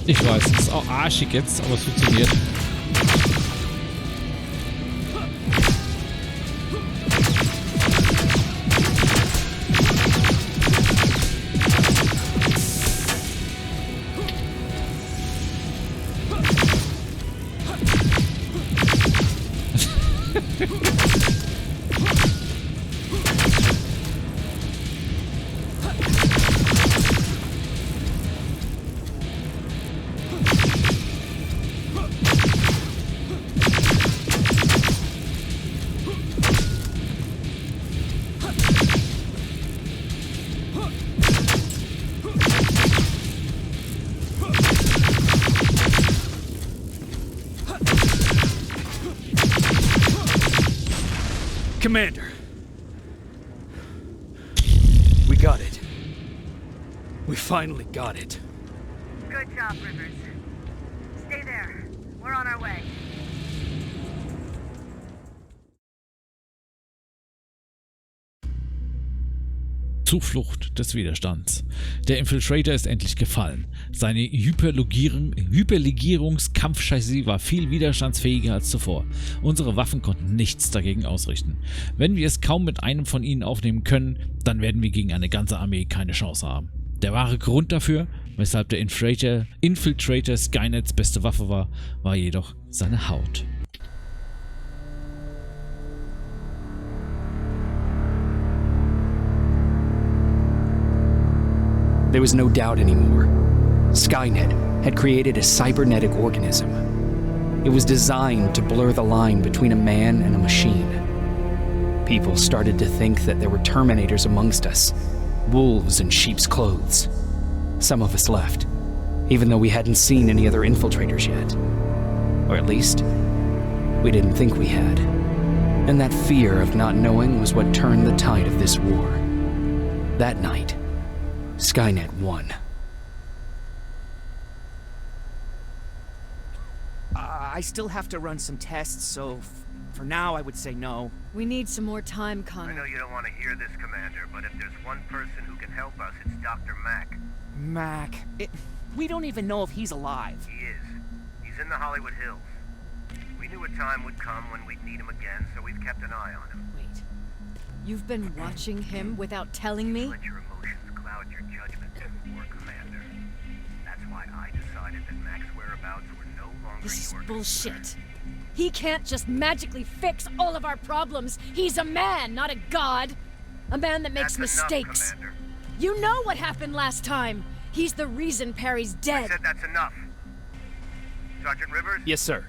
Ich weiß, es ist auch arschig jetzt, aber es funktioniert. Commander, we got it. We finally got it. Good job, Rivers. Stay there. We're on our way. Zuflucht des Widerstands. Der Infiltrator ist endlich gefallen. Seine Hyperlegierungskampfchassis war viel widerstandsfähiger als zuvor. Unsere Waffen konnten nichts dagegen ausrichten. Wenn wir es kaum mit einem von ihnen aufnehmen können, dann werden wir gegen eine ganze Armee keine Chance haben. Der wahre Grund dafür, weshalb der Infiltrator Skynets beste Waffe war, war jedoch seine Haut. There was no doubt anymore. Skynet had created a cybernetic organism. It was designed to blur the line between a man and a machine. People started to think that there were Terminators amongst us, wolves in sheep's clothes. Some of us left, even though we hadn't seen any other infiltrators yet. Or at least, we didn't think we had. And that fear of not knowing was what turned the tide of this war. That night, Skynet won. I still have to run some tests, so for now I would say no. We need some more time, I Connor. know you don't want to hear this, Commander, but if there's one person who can help us, it's Dr. Mack. Mac, we don't even know if he's alive. He is. He's in the Hollywood Hills. We knew a time would come when we'd need him again, so we've kept an eye on him. Wait. You've been watching him without telling me? Let your emotions cloud your judgment before, Commander. That's why I decided that Mack's whereabouts were no longer This is your bullshit. concern. He can't just magically fix all of our problems. He's a man, not a god. A man that makes That's mistakes. enough, Commander. You know what happened last time. He's the reason Perry's I dead. said that's enough. Sergeant Rivers? Yes, sir.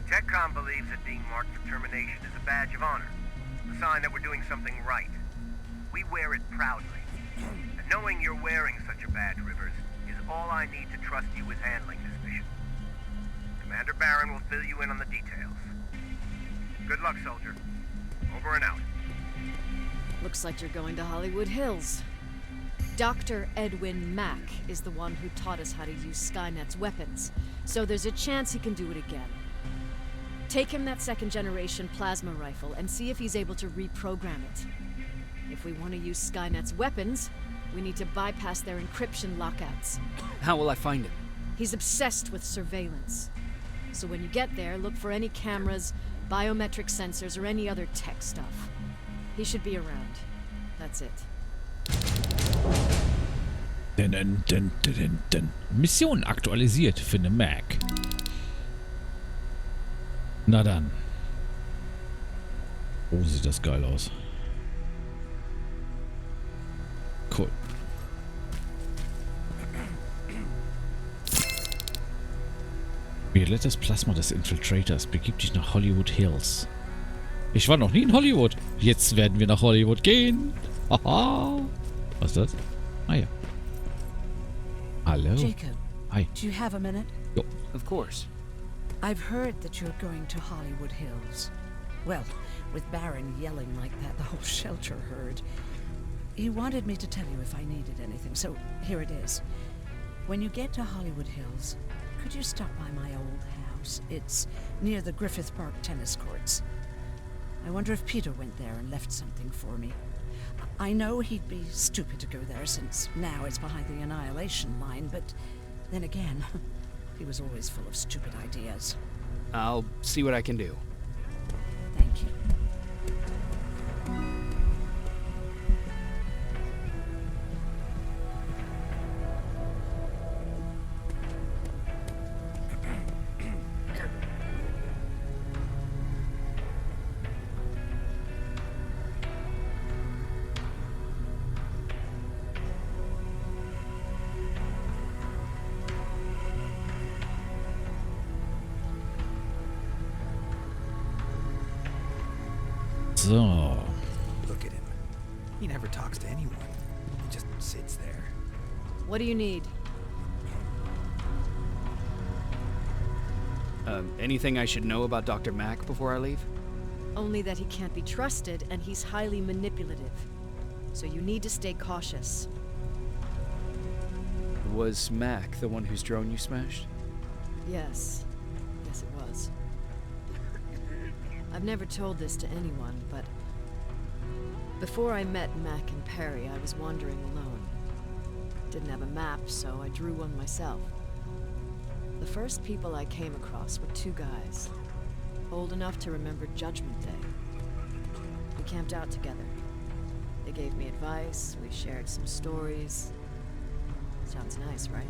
TechCom believes that being marked for termination is a badge of honor. A sign that we're doing something right. We wear it proudly. And knowing you're wearing such a badge, Rivers, is all I need to trust you with handling this mission. Commander Barron will fill you in on the details. Good luck, soldier. Over and out. Looks like you're going to Hollywood Hills. Dr. Edwin Mack is the one who taught us how to use Skynet's weapons, so there's a chance he can do it again. Take him that second-generation plasma rifle and see if he's able to reprogram it. If we want to use Skynet's weapons, we need to bypass their encryption lockouts. How will I find him? He's obsessed with surveillance. So when you get there, look for any cameras, biometric sensors, or any other tech stuff. He should be around. That's it. Mission aktualisiert, finde Mac. Na dann. Oh, sieht das geil aus. Cool. Violettes Plasma des Infiltrators begibt dich nach Hollywood Hills. Ich war noch nie in Hollywood. Jetzt werden wir nach Hollywood gehen. Haha. Was ist das? Ah ja. Hallo. Jacob, Hi. do you have a minute? Jo. Of course. I've heard that you're going to Hollywood Hills. Well, with Baron yelling like that, the whole shelter heard. He wanted me to tell you if I needed anything, so here it is. When you get to Hollywood Hills, could you stop by my old house? It's near the Griffith Park tennis courts. I wonder if Peter went there and left something for me. I know he'd be stupid to go there since now it's behind the Annihilation line, but then again, He was always full of stupid ideas. I'll see what I can do. Thank you. So. Look at him. He never talks to anyone. He just sits there. What do you need? Anything I should know about Dr. Mack before I leave? Only that he can't be trusted and he's highly manipulative. So you need to stay cautious. Was Mack the one whose drone you smashed? Yes. Yes, it was. I've never told this to anyone, but before I met Mac and Perry, I was wandering alone. Didn't have a map, so I drew one myself. The first people I came across were two guys, old enough to remember Judgment Day. We camped out together. They gave me advice, we shared some stories. Sounds nice, right?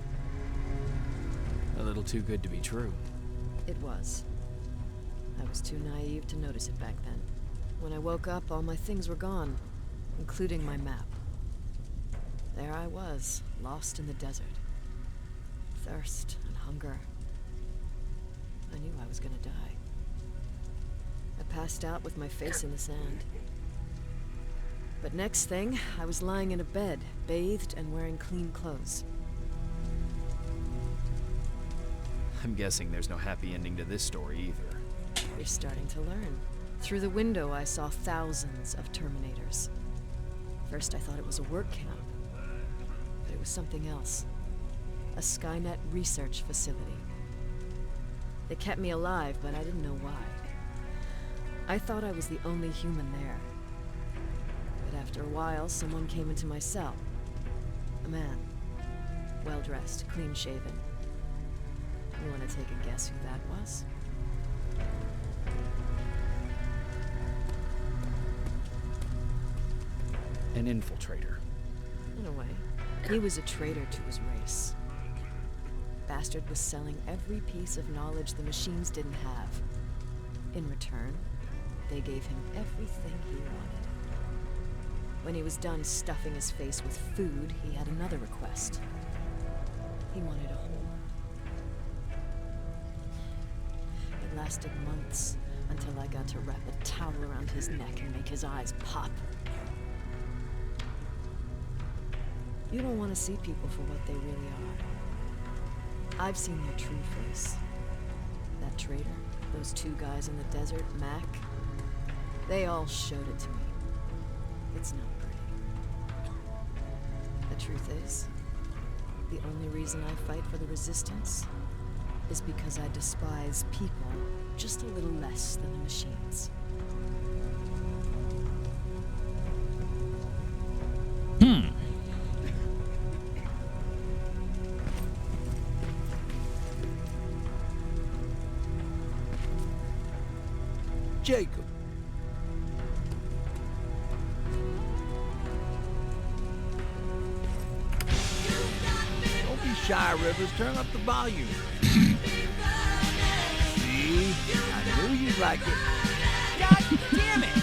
A little too good to be true. It was. I was too naive to notice it back then. When I woke up, all my things were gone, including my map. There I was, lost in the desert. Thirst and hunger. I knew I was gonna die. I passed out with my face in the sand. But next thing, I was lying in a bed, bathed and wearing clean clothes. I'm guessing there's no happy ending to this story either. You're starting to learn. Through the window, I saw thousands of Terminators. First, I thought it was a work camp, but it was something else. A Skynet research facility. They kept me alive, but I didn't know why. I thought I was the only human there. But after a while, someone came into my cell. A man. Well-dressed, clean-shaven. You want to take a guess who that was? An infiltrator. In a way. He was a traitor to his race. Bastard was selling every piece of knowledge the machines didn't have. In return, they gave him everything he wanted. When he was done stuffing his face with food, he had another request. He wanted a home. It lasted months until I got to wrap a towel around his neck and make his eyes pop. You don't want to see people for what they really are. I've seen their true face. That traitor, those two guys in the desert, Mac, they all showed it to me. It's not pretty. The truth is, the only reason I fight for the Resistance is because I despise people just a little less than the machines. Jacob. Don't be shy, Rivers. Turn up the volume. See? I knew you'd like it. God damn it!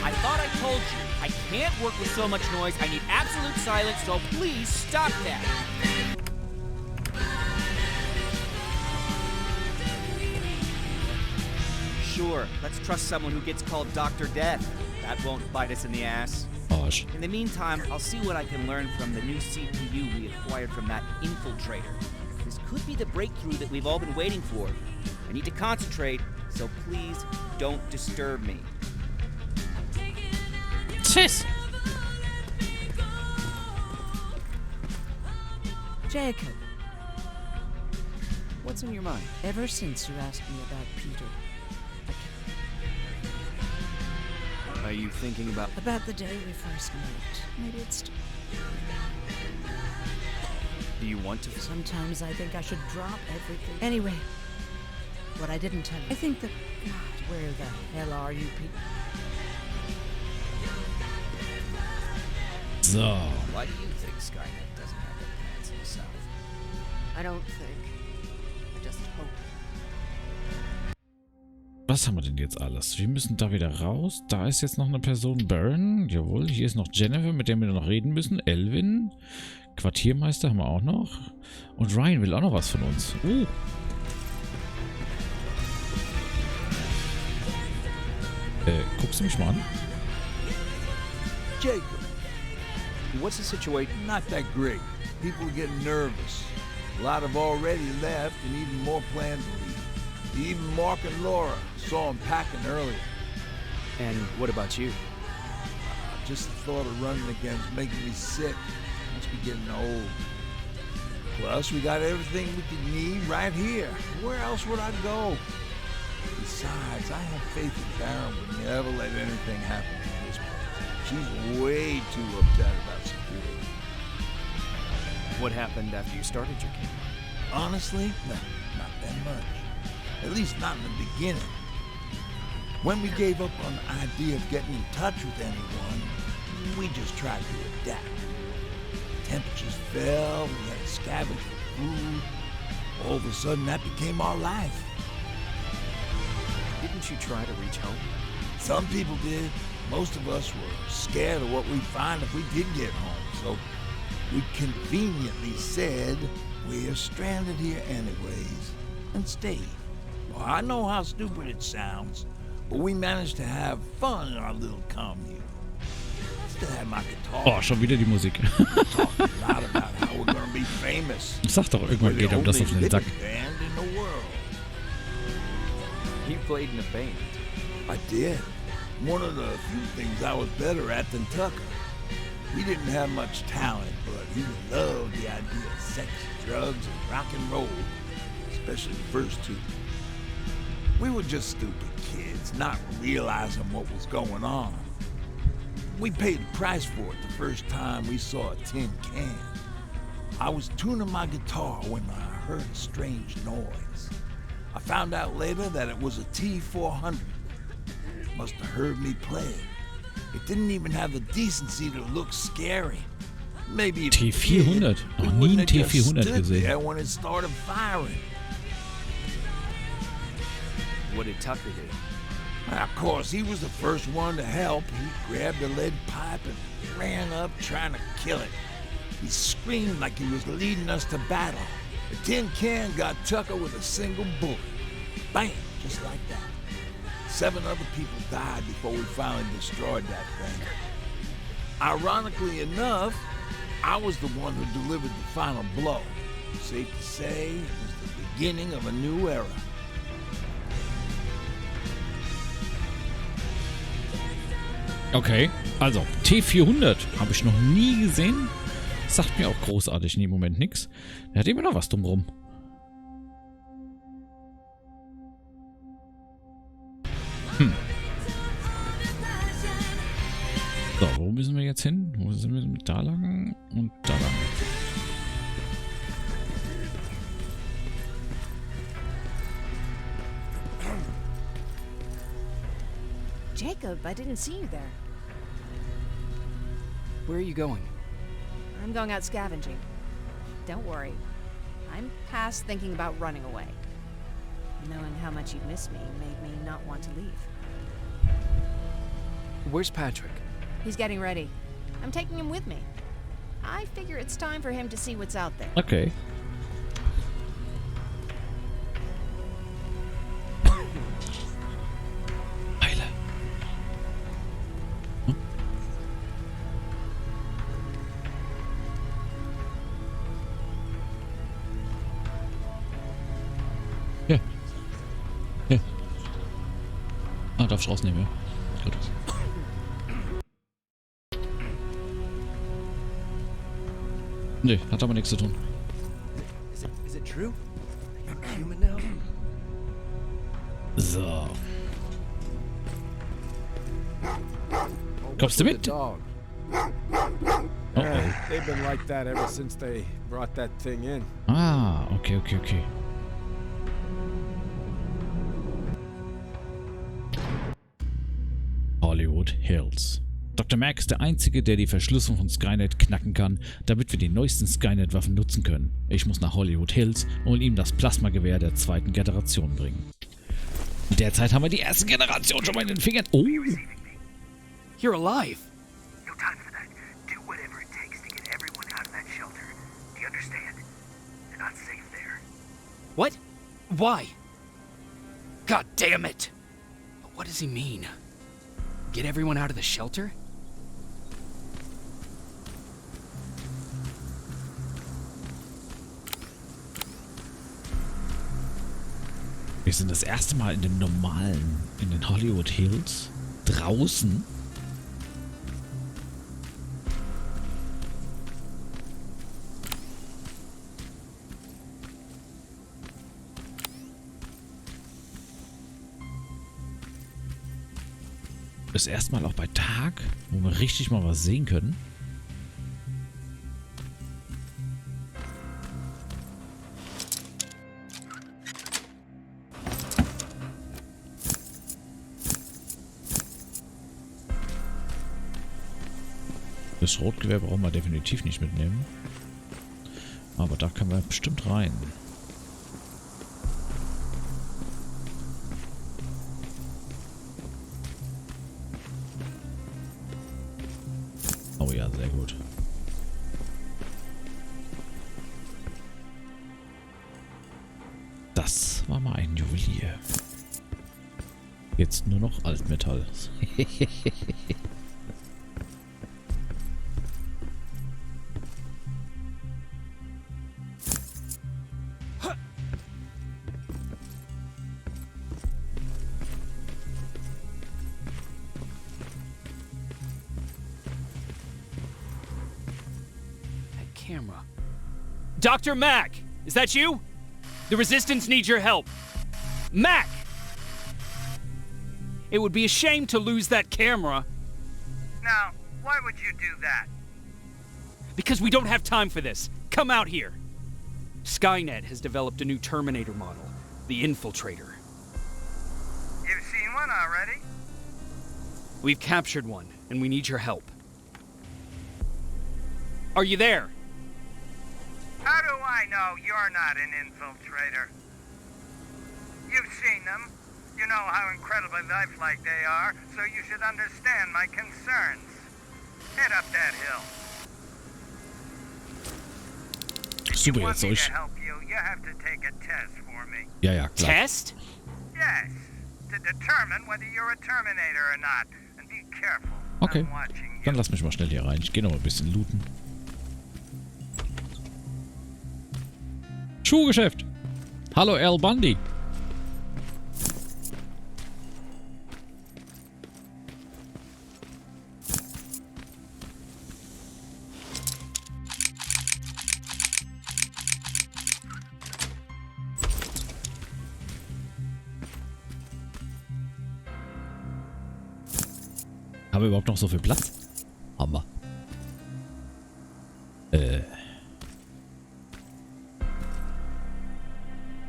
I thought I told you. I can't work with so much noise. I need absolute silence, so please stop that. Sure, let's trust someone who gets called Dr. Death. That won't bite us in the ass. Gosh. In the meantime, I'll see what I can learn from the new CPU we acquired from that infiltrator. This could be the breakthrough that we've all been waiting for. I need to concentrate, so please don't disturb me. Tschüss. Jacob, What's on your mind? ever since you asked me about Peter, Are you thinking about... about the day we first met, maybe it's... Do you want to? Sometimes I think I should drop everything. Anyway, what I didn't tell you, I think that... God, where the hell are you people? So. Why do you think Skynet doesn't have their plans in the South? I don't think. I just hope. Was haben wir denn jetzt alles? Wir müssen da wieder raus. Da ist jetzt noch eine Person, Baron. Jawohl, hier ist noch Jennifer, mit der wir noch reden müssen. Elvin. Quartiermeister haben wir auch noch. Und Ryan will auch noch was von uns. Guckst du mich mal an? Jacob, What's the situation? not that great. People are getting nervous. A lot have already left, and even more plan to leave. Even Mark and Laura saw them packing earlier. And what about you? Just the thought of running again's making me sick. Must be getting old. Plus, we got everything we could need right here. Where else would I go? Besides, I have faith in Baron would never let anything happen to this place. She's way too upset about security. What happened after you started your game? Honestly, no, not that much. At least not in the beginning. When we gave up on the idea of getting in touch with anyone, we just tried to adapt. Temperatures fell, we had to scavenge for food. All of a sudden, that became our life. Didn't you try to reach home? Some people did. Most of us were scared of what we'd find if we did get home, so we conveniently said we're stranded here anyways, and stayed. Well, I know how stupid it sounds, but we managed to have fun in our little commune. I still have my guitar. Oh, schon wieder die Musik. Talked a lot about how we're gonna be famous. Ich sag doch, irgendwann geht ihm das auf den Sack. Band in the world. You played in a band. I did. One of the few things I was better at than Tucker. He didn't have much talent, but he loved the idea of sex, drugs, and rock and roll, especially the first two. We were just stupid kids, not realizing what was going on. We paid the price for it the first time we saw a tin can. I was tuning my guitar when I heard a strange noise. I found out later that it was a T-400. Must have heard me play. It didn't even have the decency to look scary. Maybe if it T400. did, we Noch nie wouldn't ein have just T400 stood gesehen. there when it started firing. What did Tucker do? Of course, he was the first one to help. He grabbed a lead pipe and ran up trying to kill it. He screamed like he was leading us to battle. The tin can got Tucker with a single bullet. Bam! Just like that. 7 other people died before we finally destroyed that thing. Ironically enough, I was the one who delivered the final blow. Safe to say, it was the beginning of a new era. Okay, also T400 habe ich noch nie gesehen. Sagt mir auch großartig in dem Moment nichts. Er hat immer noch was drumrum. So, wo müssen wir jetzt hin? Wo sind wir? Da lang und da lang. Jacob, I didn't see you there. Where are you going? I'm going out scavenging. Don't worry. I'm past thinking about running away. Knowing how much you'd miss me made me not want to leave. Where's Patrick? He's getting ready. I'm taking him with me. I figure it's time for him to see what's out there. Okay. Eile. Hm? Ja. Ja. Ah, darf ich rausnehmen, ja. Gut. Nee, hat aber nichts zu tun. Is it true? You're human now? So. Kommst du mit? Oh, oh. They've been like that ever since they brought that thing in. Ah, okay. Hollywood Hills. Dr. Mack ist der Einzige, der die Verschlüsselung von Skynet knacken kann, damit wir die neuesten Skynet-Waffen nutzen können. Ich muss nach Hollywood Hills und ihm das Plasmagewehr der zweiten Generation bringen. Derzeit haben wir die erste Generation schon mal in den Fingern. Oh! You're alive. No time for that. Do whatever it takes to get everyone out of that shelter. Do you understand? They're not safe there. What? Why? God damn it! But what does he mean? Get everyone out of the shelter? Wir sind das erste Mal in dem normalen, in den Hollywood Hills, draußen. Das erste Mal auch bei Tag, wo wir richtig mal was sehen können. Das Rotgewehr brauchen wir definitiv nicht mitnehmen. Aber da können wir bestimmt rein. Oh ja, sehr gut. Das war mal ein Juwelier. Jetzt nur noch Altmetall. Camera. Dr. Mack! Is that you? The Resistance needs your help. Mack! It would be a shame to lose that camera. Now, why would you do that? Because we don't have time for this. Come out here. Skynet has developed a new Terminator model, the Infiltrator. You've seen one already? We've captured one, and we need your help. Are you there? How do I know you're not an infiltrator? You've seen them. You know how incredibly lifelike they are, so you should understand my concerns. Head up that hill. Super, Want jetzt me soll to ich... help you, you have to take a test for me. Ja, ja, klar. Test? Yes, to determine whether you're a Terminator or not. And be careful. Okay, I'm watching you. dann lass mich mal schnell hier rein. Ich gehe noch mal ein bisschen looten. Schuhgeschäft. Hallo, Al Bundy. Haben wir überhaupt noch so viel Platz? Haben wir.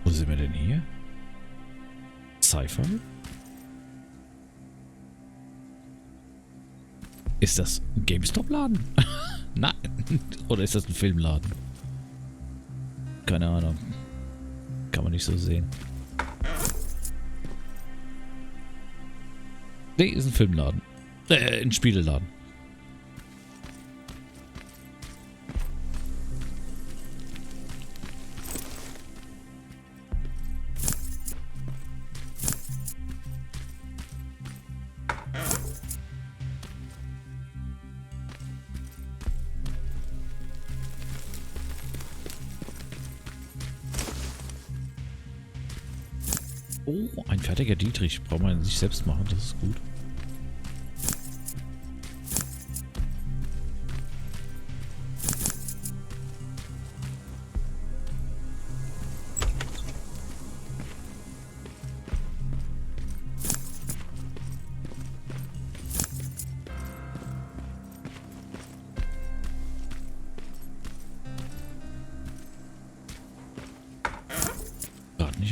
Wo sind wir denn hier? Sci-Fi? Ist das ein GameStop-Laden? Nein. Oder ist das ein Filmladen? Keine Ahnung. Kann man nicht so sehen. Nee, ist ein Filmladen. Ein Spieleladen. Oh, ein fertiger Dietrich. Braucht man sich selbst machen, das ist gut.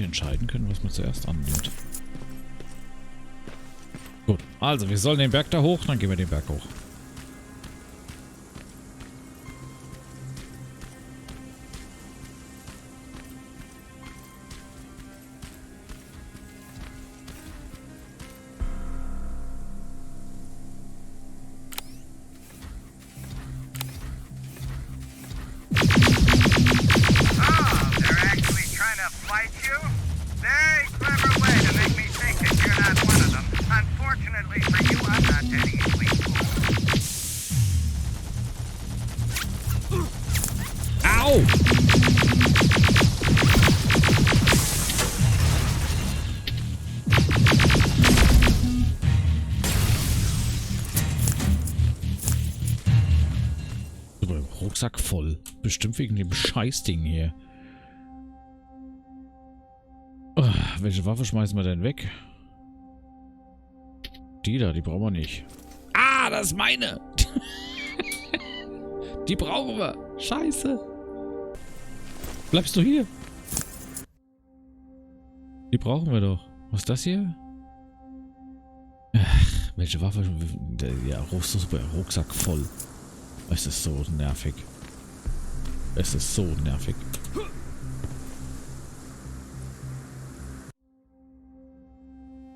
nicht entscheiden können, was man zuerst annimmt. Gut, also wir sollen den Berg da hoch, dann gehen wir den Berg hoch. Rucksack voll. Bestimmt wegen dem Scheißding hier. Oh, welche Waffe schmeißen wir denn weg? Die da, die brauchen wir nicht. Ah, das ist meine! Die brauchen wir. Scheiße. Bleibst du hier? Die brauchen wir doch. Was ist das hier? Ach, welche Waffe? Ja, super. Rucksack voll. Es ist so nervig. Es ist so nervig.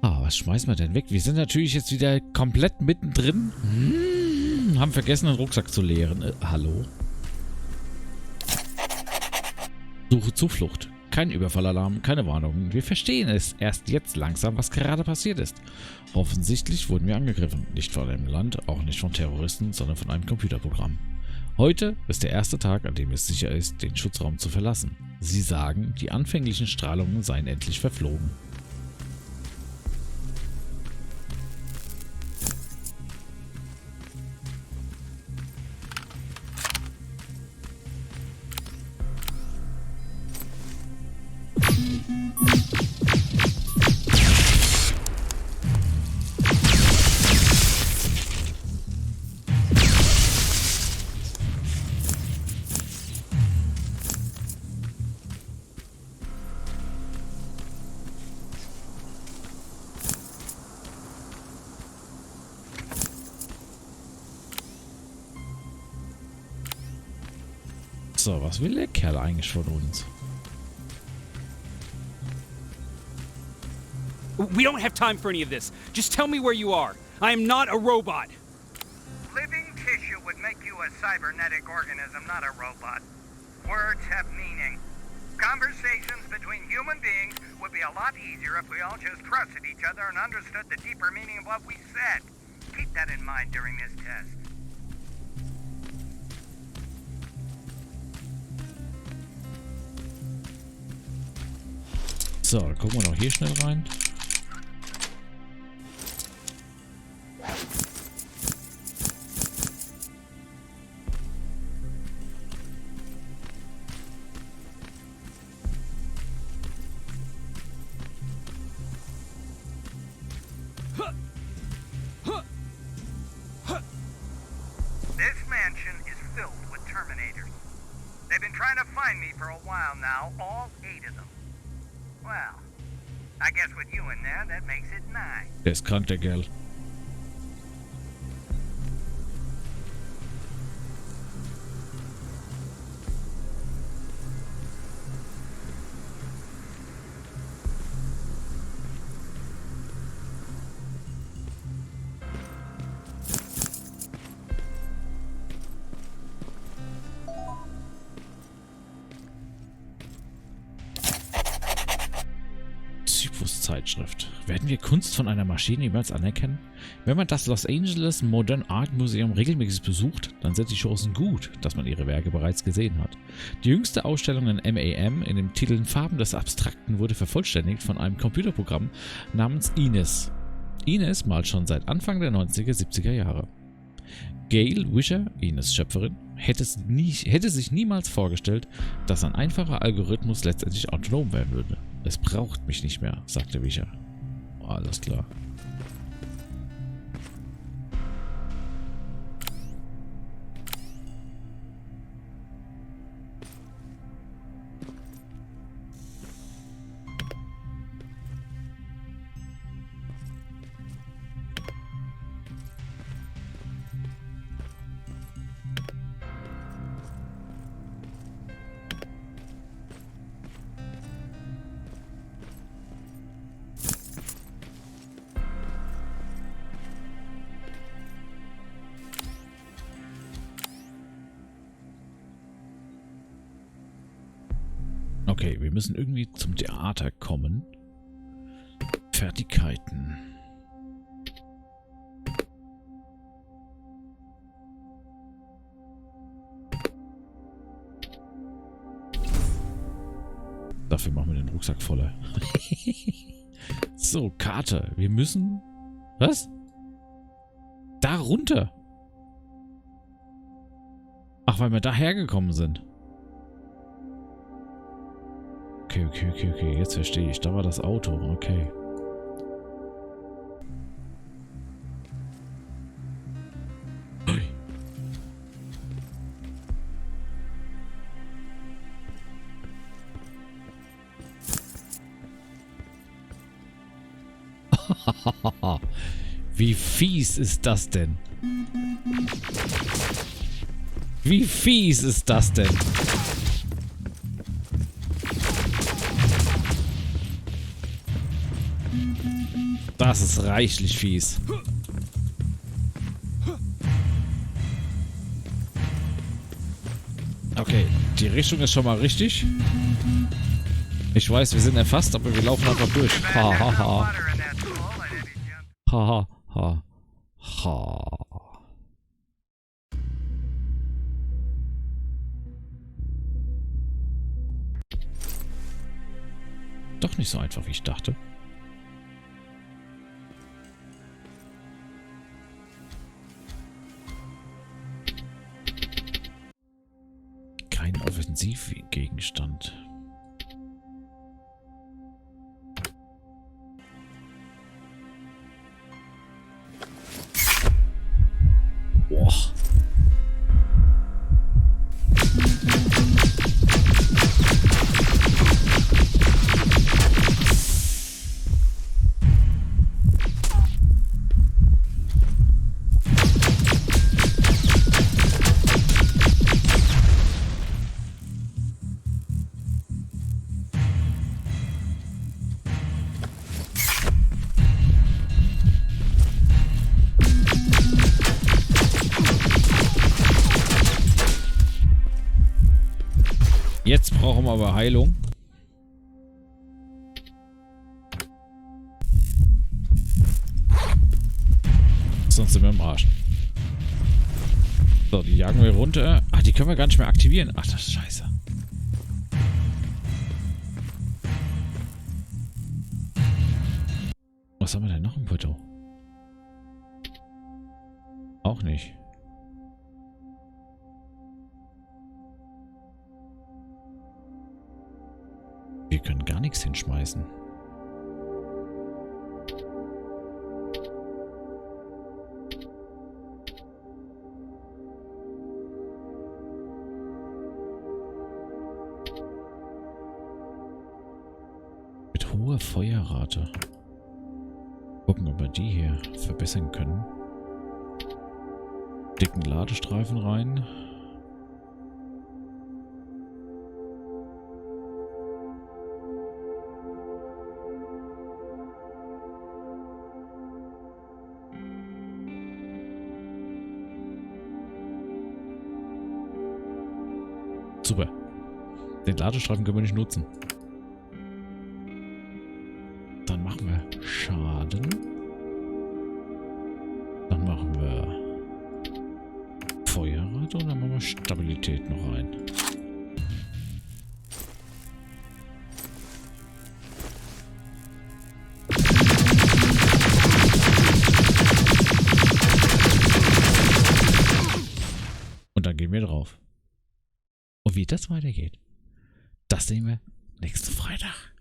Ah, was schmeißen wir denn weg? Wir sind natürlich jetzt wieder komplett mittendrin. Haben vergessen, den Rucksack zu leeren. Hallo? Suche Zuflucht. Kein Überfallalarm, keine Warnungen. Wir verstehen es erst jetzt langsam, was gerade passiert ist. Offensichtlich wurden wir angegriffen. Nicht von einem Land, auch nicht von Terroristen, sondern von einem Computerprogramm. Heute ist der erste Tag, an dem es sicher ist, den Schutzraum zu verlassen. Sie sagen, die anfänglichen Strahlungen seien endlich verflogen. So, was will der Kerl eigentlich von uns? We don't have time for any of this. Just tell me where you are. I am not a robot. Living tissue would make you a cybernetic organism, not a robot. Words have meaning. Conversations between human beings would be a lot easier if we all just trusted each other and understood the deeper meaning of what we said. Keep that in mind during this test. So, dann gucken wir noch hier schnell rein. This mansion is filled with Terminators. They've been trying to find me for a while now, all 8 of them. Well, I guess with you in there, that makes it 9. Der ist krank, der Kerl. Zeitschrift. Werden wir Kunst von einer Maschine jemals anerkennen? Wenn man das Los Angeles Modern Art Museum regelmäßig besucht, dann sind die Chancen gut, dass man ihre Werke bereits gesehen hat. Die jüngste Ausstellung in MAM in dem Titel Farben des Abstrakten wurde vervollständigt von einem Computerprogramm namens Ines. Ines malt schon seit Anfang der 90er, 70er Jahre. Gail Wisher, Ines Schöpferin, hätte sich niemals vorgestellt, dass ein einfacher Algorithmus letztendlich autonom werden würde. Es braucht mich nicht mehr, sagte Wisher. Oh, alles klar. Okay, wir müssen irgendwie zum Theater kommen. Fertigkeiten. Dafür machen wir den Rucksack voller. So, Karte. Wir müssen... Was? Da runter. Ach, weil wir da hergekommen sind. Okay. Jetzt verstehe ich. Da war das Auto. Okay. Wie fies ist das denn? Wie fies ist das denn? Das ist reichlich fies. Okay, die Richtung ist schon mal richtig. Ich weiß, wir sind erfasst, aber wir laufen einfach durch. Ha, ha, ha. Ha, ha, ha. Doch nicht so einfach, wie ich dachte. Kein Offensivgegenstand. Boah. Jetzt brauchen wir aber Heilung. Sonst sind wir im Arsch. So, die jagen wir runter. Ach, die können wir gar nicht mehr aktivieren. Ach, das ist scheiße. Was haben wir denn noch im Petto? Auch nicht. Wir können gar nichts hinschmeißen. Mit hoher Feuerrate. Gucken, ob wir die hier verbessern können. Dicken Ladestreifen rein. Super. Den Ladestreifen können wir nicht nutzen. Dann machen wir Schaden. Dann machen wir Feuerrate und dann machen wir Stabilität noch rein. Und dann gehen wir drauf. Und wie das weitergeht, das sehen wir nächsten Freitag.